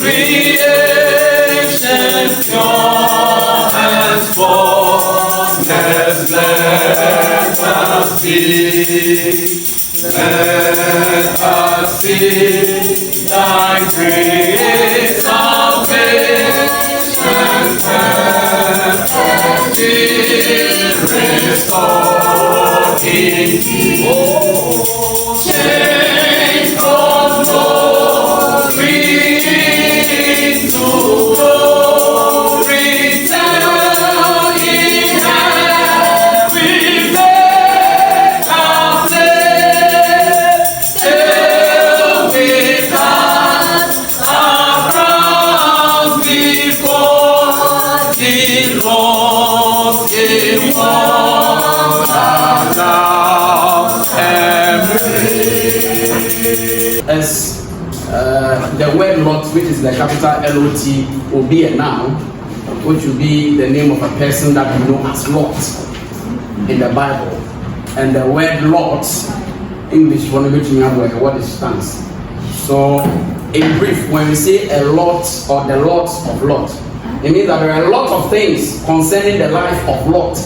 Creation pure and spotless, let us see. Let us see thy great salvation and restored in thee. Oh, change from glory into glory, till in heaven make our place, till with us our crowns before thee, lost in one love embrace. As the word Lot, which is the capital L-O-T, will be a noun, which will be the name of a person that we know as Lot in the Bible. And the word Lot, English, what it stands. So, in brief, when we say a lot or the lot of Lot, it means that there are a lot of things concerning the life of Lot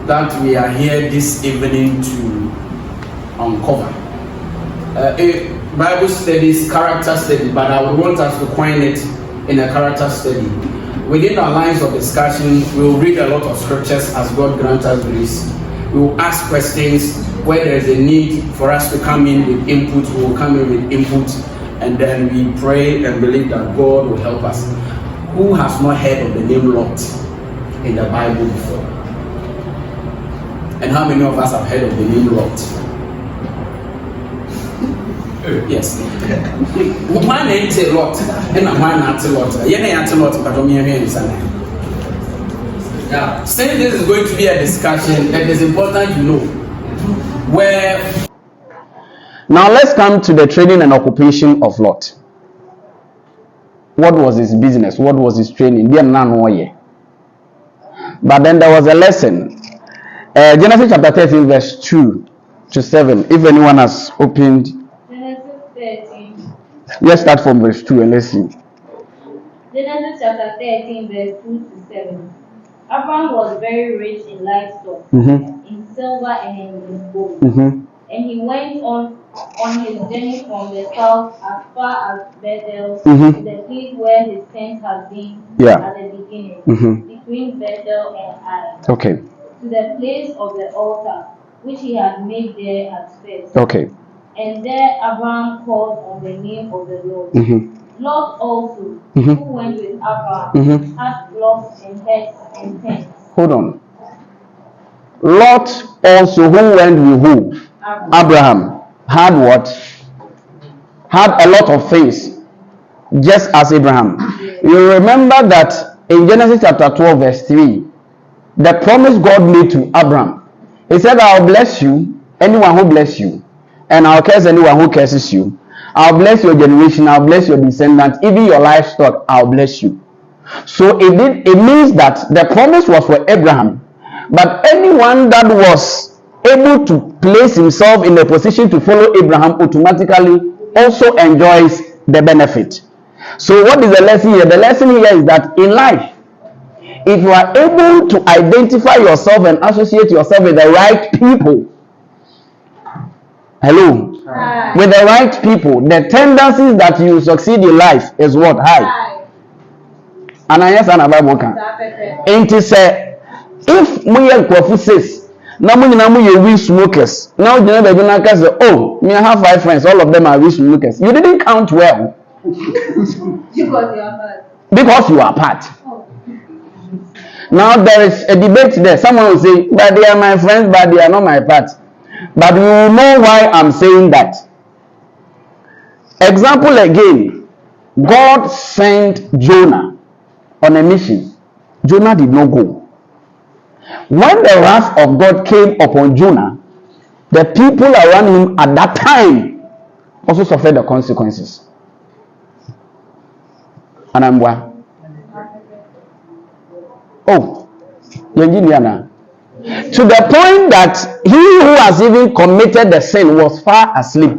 that we are here this evening to uncover. Bible studies, character study, but I would want us to coin it in a character study. Within our lines of discussion, we will read a lot of scriptures as God grants us grace. We will ask questions where there is a need for us to come in with input. We will come in with input, and then we pray and believe that God will help us. Who has not heard of the name Lot in the Bible before? And how many of us have heard of the name Lot? Yes. One ain't a lot, and one not a lot. Ain't a lot, but I'm here. Since this is going to be a discussion, it is important to know where. Now let's come to the training and occupation of Lot. What was his business? What was his training? But then there was a lesson. Genesis chapter 13, verse 2 to 7. If anyone has opened. Let's start from verse 2 and let's see. Genesis chapter 13, verse 2 to 7. Abraham was very rich in livestock, in silver and in gold. And he went on his journey from the south as far as Bethel, to the place where his tent had been at the beginning, between Bethel and Ai. Okay. To the place of the altar, which he had made there at first. Okay. And there Abraham called on the name of the Lord. Lot also, who went with Abraham, had flocks and herds and tents. Hold on. Lot also, who went with who? Abraham. Had what? Had a lot of things, just as Abraham. You remember that in Genesis chapter 12, verse 3, the promise God made to Abraham. He said, I'll bless you, anyone who bless you. And I'll curse anyone who curses you. I'll bless your generation. I'll bless your descendants. Even your livestock, I'll bless you. So it means that the promise was for Abraham. But anyone that was able to place himself in a position to follow Abraham automatically also enjoys the benefit. So what is the lesson here? The lesson here is that in life, if you are able to identify yourself and associate yourself with the right people, hello. Hi. With the right people, the tendencies that you succeed in life is what? High. And I yes, and I Bible can. And to say, if we are prophecies, now we weed smokers. Now you never say, oh, me I have 5 friends, all of them are weed smokers. You didn't count well. Because you are part. Because you are part. Oh. Now there is a debate there. Someone will say, but they are my friends, but they are not my part. But you know why I'm saying that. Example again, God sent Jonah on a mission. Jonah did not go. When the wrath of God came upon Jonah, the people around him at that time also suffered the consequences. And I'm what? Oh, Yanjiniana. To the point that he who has even committed the sin was far asleep.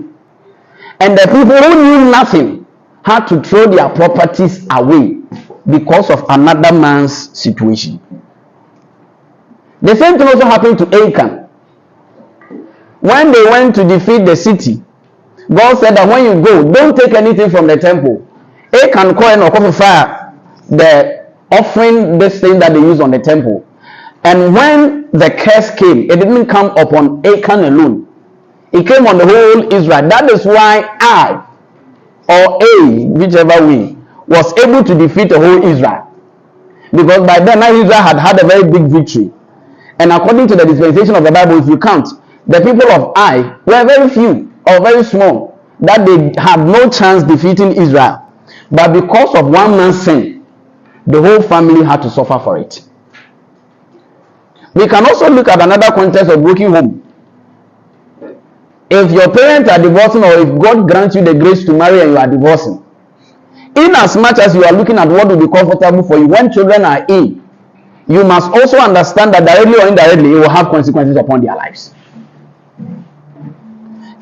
And the people who knew nothing had to throw their properties away because of another man's situation. The same thing also happened to Achan. When they went to defeat the city, God said that when you go, don't take anything from the temple. Achan called and fire the offering, this thing that they use on the temple. And when the curse came, it didn't come upon Achan alone. It came on the whole Israel. That is why I, or A, whichever way, was able to defeat the whole Israel. Because by then Israel had a very big victory. And according to the dispensation of the Bible, if you count, the people of Ai were very few or very small, that they had no chance defeating Israel. But because of one man's sin, the whole family had to suffer for it. We can also look at another context of broken home. If your parents are divorcing, or if God grants you the grace to marry and you are divorcing, in as much as you are looking at what will be comfortable for you when children are in, you must also understand that directly or indirectly it will have consequences upon their lives.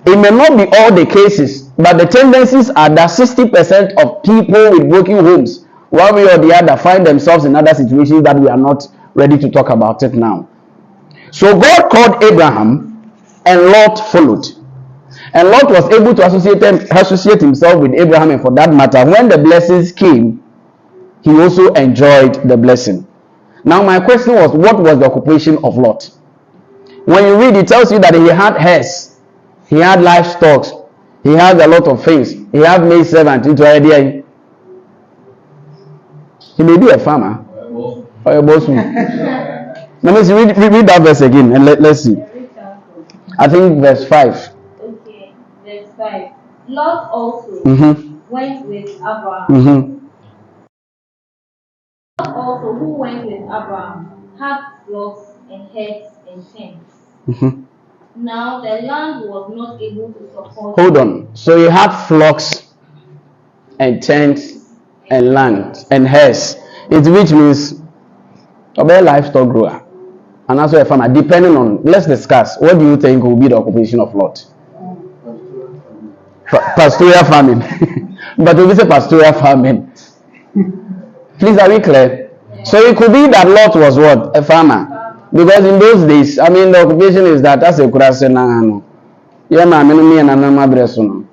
It may not be all the cases, but the tendencies are that 60% of people with broken homes, one way or the other, find themselves in other situations that we are not ready to talk about it now. So God called Abraham, and Lot followed. And Lot was able to associate himself with Abraham, and for that matter, when the blessings came, he also enjoyed the blessing. Now my question was, what was the occupation of Lot? When you read, it tells you that he had hares, he had livestock, he had a lot of things, he had maid servant into idea. He may be a farmer or a bossman. Let me see, read that verse again and let's see. I think verse 5. Okay, verse 5. Lot also went with Abraham. Lot also, who went with Abraham, had flocks and herds and tents. Now the land was not able to support. Hold on. So he had flocks and tents and land and herds. It which means a very livestock grower and also a farmer. Depending on, let's discuss. What do you think will be the occupation of Lot? Pastoral farming. But we say pastoral farming. Please, are we clear? So it could be that Lot was what? A farmer. Because in those days, I mean, the occupation is that as a kurasena. Yeah, ma me na na mabreso no.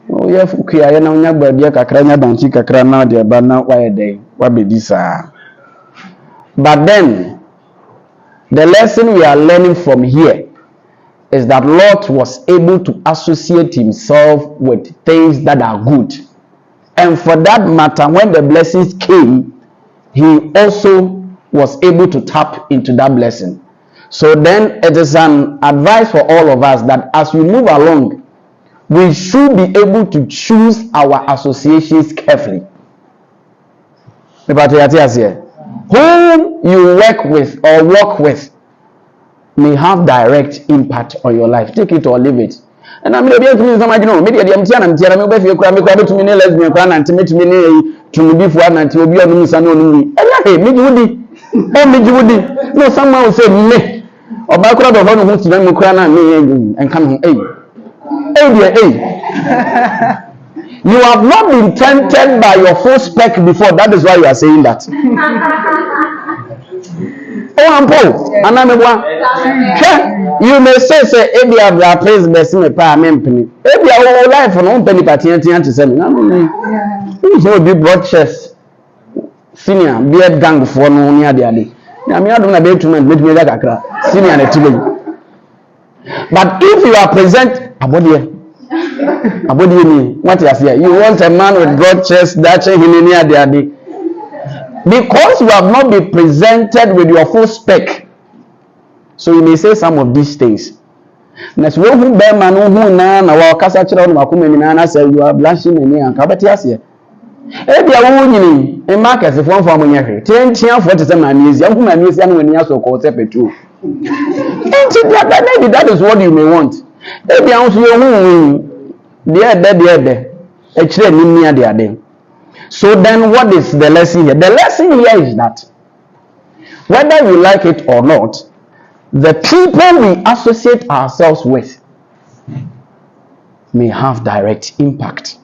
Oh, yeah, kuya ya na unya gbabia kakra nya banchi kakra na de ba na wa yede wa bedi sa. But then the lesson we are learning from here is that Lot was able to associate himself with things that are good. And for that matter, when the blessings came, he also was able to tap into that blessing. So then it is an advice for all of us that as we move along, we should be able to choose our associations carefully. Whom you work with or work with may have direct impact on your life. Take it or leave it. And I'm going to be able to imagine, maybe I'm to me lesbian, and to me to be for an anti be on Musano. No, someone will say, me. Or back of one who to them and come You have not been tempted by your full spec before. That is why you are saying that. You may say, Ebi Abra praise Bessie Pa Mempany. Ebi our life on own penny party to send me. You be broad chest, senior, beard gang for no near the alley. I mean, I don't have to make me like a senior and a TV. But if you are present, what is here? You want a man with broad chest, that's a near the alley. Because you have not been presented with your full spec, so you may say some of these things. Next, we who bear man who na our casa children makumina say you are blushing in here and cabatias here. Ebi awu nyini in market if one for money here. 10 for to say man is young man is young when you so called petrol. Maybe that is what you may want. Ebi awu so you there. Actually, near the So then what is the lesson here? The lesson here is that whether we like it or not, the people we associate ourselves with may have direct impact